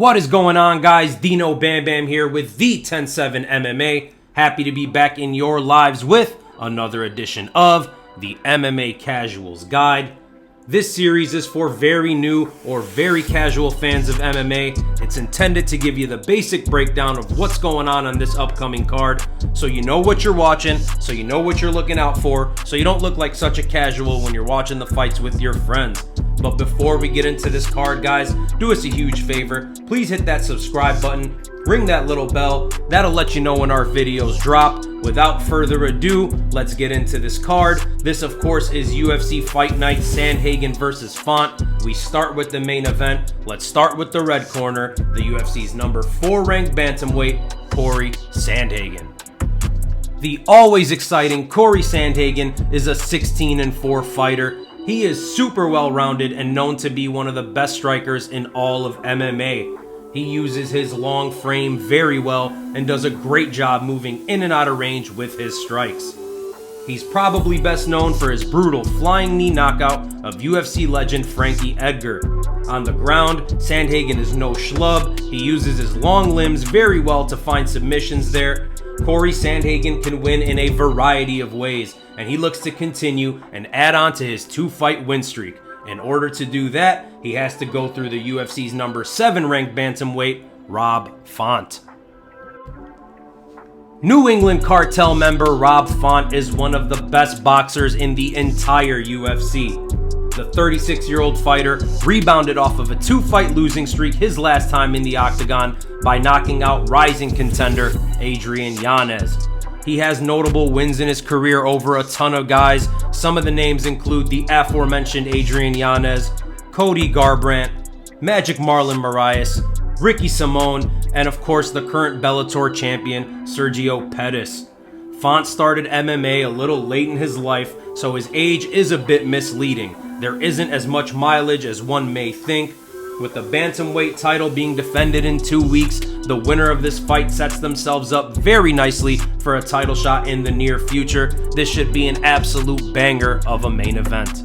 What is going on, guys? Dino Bam Bam here with the 10-7 MMA. Happy to be back in your lives with another edition of the MMA Casuals Guide. This series is for very new or very casual fans of MMA. It's intended to give you the basic breakdown of what's going on this upcoming card, so you know what you're watching, so you know what you're looking out for, so you don't look like such a casual when you're watching the fights with your friends. But before we get into this card, guys, do us a huge favor. Please hit that subscribe button, ring that little bell. That'll let you know when our videos drop. Without further ado, let's get into this card. This, of course, is UFC Fight Night Sandhagen versus Font. We start with the main event. Let's start with the red corner, the UFC's number 4 ranked bantamweight, Cory Sandhagen. The always exciting Cory Sandhagen is a 16-4 fighter. He is super well-rounded and known to be one of the best strikers in all of MMA. He uses his long frame very well and does a great job moving in and out of range with his strikes. He's probably best known for his brutal flying knee knockout of UFC legend Frankie Edgar. On the ground, Sandhagen is no schlub. He uses his long limbs very well to find submissions there. Cory Sandhagen can win in a variety of ways, and he looks to continue and add on to his 2-fight win streak. In order to do that, he has to go through the UFC's number 7 ranked bantamweight, Rob Font. New England Cartel member Rob Font is one of the best boxers in the entire UFC. The 36-year-old fighter rebounded off of a 2-fight losing streak his last time in the octagon by knocking out rising contender Adrian Yanez. He has notable wins in his career over a ton of guys. Some of the names include the aforementioned Adrian Yanez, Cody Garbrandt, Magic Marlon Moraes, Ricky Simone, and of course the current Bellator champion Sergio Pettis. Font started MMA a little late in his life, so his age is a bit misleading. There isn't as much mileage as one may think. With the bantamweight title being defended in 2 weeks, the winner of this fight sets themselves up very nicely for a title shot in the near future. This should be an absolute banger of a main event.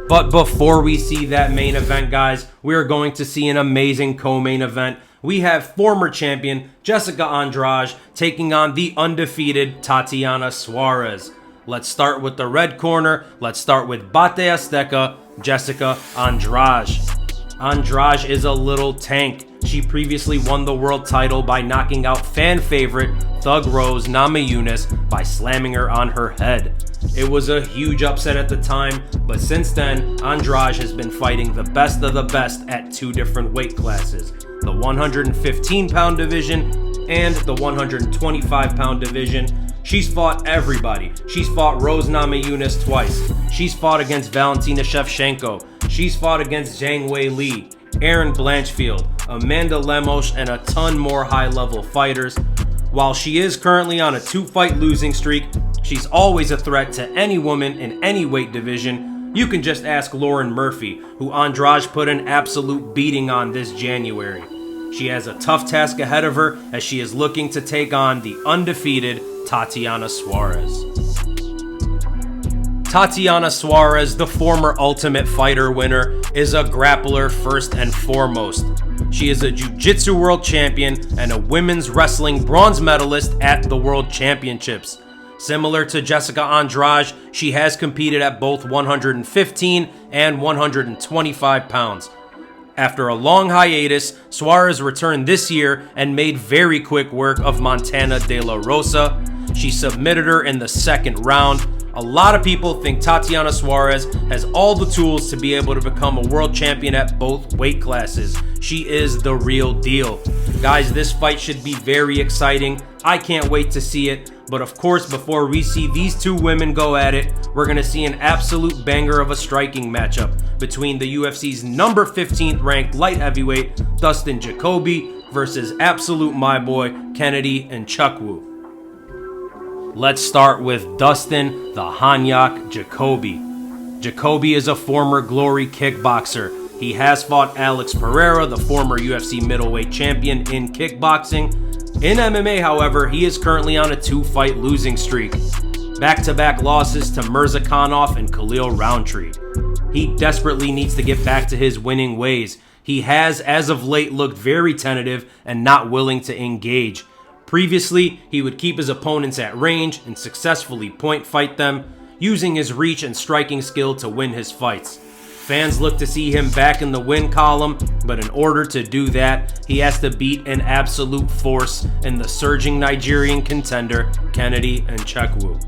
But before we see that main event, guys, we are going to see an amazing co-main event. We have former champion Jessica Andrade taking on the undefeated Tatiana Suarez. Let's start with the red corner. Let's start with Bate Azteca, Jessica Andrade. Andrade is a little tank. She previously won the world title by knocking out fan favorite Thug Rose Namajunas by slamming her on her head. It was a huge upset at the time, but since then, Andrade has been fighting the best of the best at 2 different weight classes, the 115-pound division and the 125-pound division. She's fought everybody. She's fought Rose Namajunas twice. She's fought against Valentina Shevchenko. She's fought against Zhang Wei Li, Erin Blanchfield, Amanda Lemos, and a ton more high-level fighters. While she is currently on a 2-fight losing streak, she's always a threat to any woman in any weight division. You can just ask Lauren Murphy, who Andrade put an absolute beating on this January. She has a tough task ahead of her as she is looking to take on the undefeated Tatiana Suarez. Tatiana Suarez, the former Ultimate Fighter winner, is a grappler first and foremost. She is a Jiu-Jitsu world champion and a women's wrestling bronze medalist at the World Championships. Similar to Jessica Andrade, she has competed at both 115 and 125 pounds. After a long hiatus, Suarez returned this year and made very quick work of Montana De La Rosa. She submitted her in the 2nd round. A lot of people think Tatiana Suarez has all the tools to be able to become a world champion at both weight classes. She is the real deal. Guys, this fight should be very exciting. I can't wait to see it. But of course, before we see these 2 women go at it, we're going to see an absolute banger of a striking matchup between the UFC's number 15th ranked light heavyweight Dustin Jacoby versus absolute my boy Kennedy Nzechukwu. Let's start with Dustin the Hanyak Jacoby. Jacoby is a former Glory kickboxer. He has fought Alex Pereira, the former UFC middleweight champion, in kickboxing. In MMA, however, he is currently on a 2-fight losing streak. Back-to-back losses to Mirzakhanov and Khalil Roundtree. He desperately needs to get back to his winning ways. he has, as of late, looked very tentative and not willing to engage. Previously, he would keep his opponents at range and successfully point fight them, using his reach and striking skill to win his fights. Fans look to see him back in the win column, but in order to do that, he has to beat an absolute force in the surging Nigerian contender, Kennedy Nzechukwu.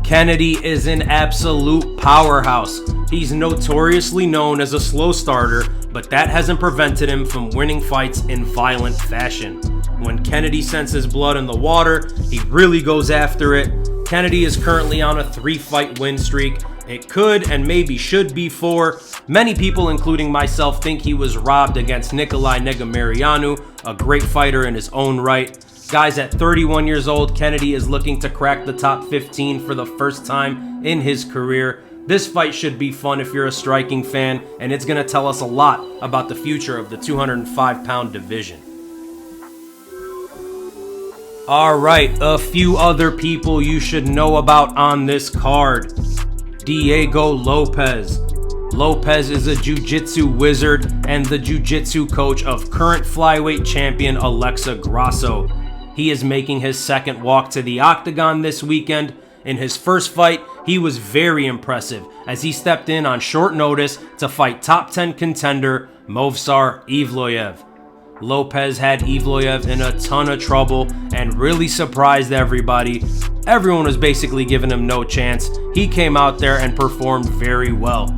Kennedy is an absolute powerhouse. He's notoriously known as a slow starter, but that hasn't prevented him from winning fights in violent fashion. When Kennedy senses blood in the water, he really goes after it. Kennedy is currently on a 3-fight win streak. It could and maybe should be 4. Many people, including myself, think he was robbed against Nikolai Negumereanu, a great fighter in his own right. Guys, at 31 years old, Kennedy is looking to crack the top 15 for the first time in his career. This fight should be fun if you're a striking fan, and it's going to tell us a lot about the future of the 205-pound division. Alright, a few other people you should know about on this card. Diego Lopez. Lopez is a jiu-jitsu wizard and the jiu-jitsu coach of current flyweight champion Alexa Grasso. He is making his second walk to the octagon this weekend. In his first fight, he was very impressive as he stepped in on short notice to fight top 10 contender Movsar Evloev. Lopez had Evloev in a ton of trouble and really surprised everybody. Everyone was basically giving him no chance. He came out there and performed very well.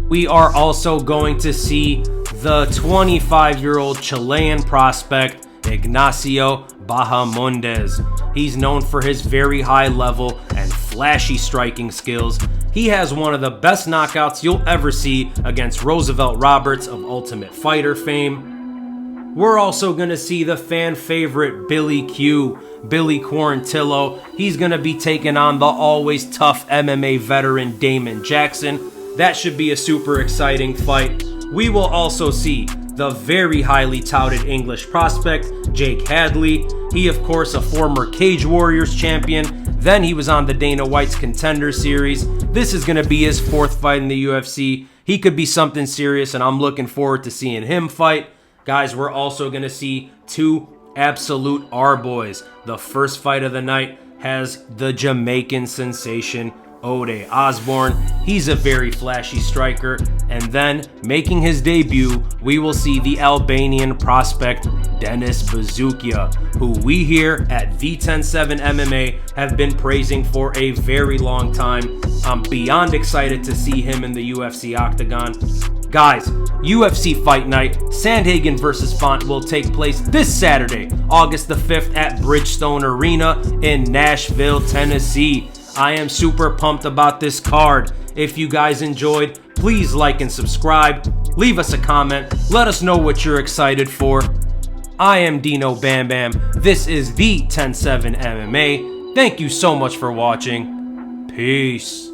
We are also going to see the 25-year-old Chilean prospect Ignacio Bahamondes. He's known for his very high level and flashy striking skills. He has one of the best knockouts you'll ever see against Roosevelt Roberts of Ultimate Fighter fame. We're also going to see the fan favorite Billy Quarantillo. He's going to be taking on the always tough MMA veteran Damon Jackson. That should be a super exciting fight. We will also see the very highly touted English prospect Jake Hadley. He, of course, a former Cage Warriors champion. Then he was on the Dana White's Contender Series. This is going to be his 4th fight in the UFC. He could be something serious, and I'm looking forward to seeing him fight. Guys, we're also going to see 2 absolute R-boys. The first fight of the night has the Jamaican sensation, Ode Osbourne. He's a very flashy striker. And then, making his debut, we will see the Albanian prospect, Dennis Buzukja, who we here at V107 MMA have been praising for a very long time. I'm beyond excited to see him in the UFC octagon. Guys, UFC Fight Night, Sandhagen vs. Font will take place this Saturday, August the 5th at Bridgestone Arena in Nashville, Tennessee. I am super pumped about this card. If you guys enjoyed, please like and subscribe. Leave us a comment. Let us know what you're excited for. I am Dino Bam Bam. This is the 107 MMA. Thank you so much for watching. Peace.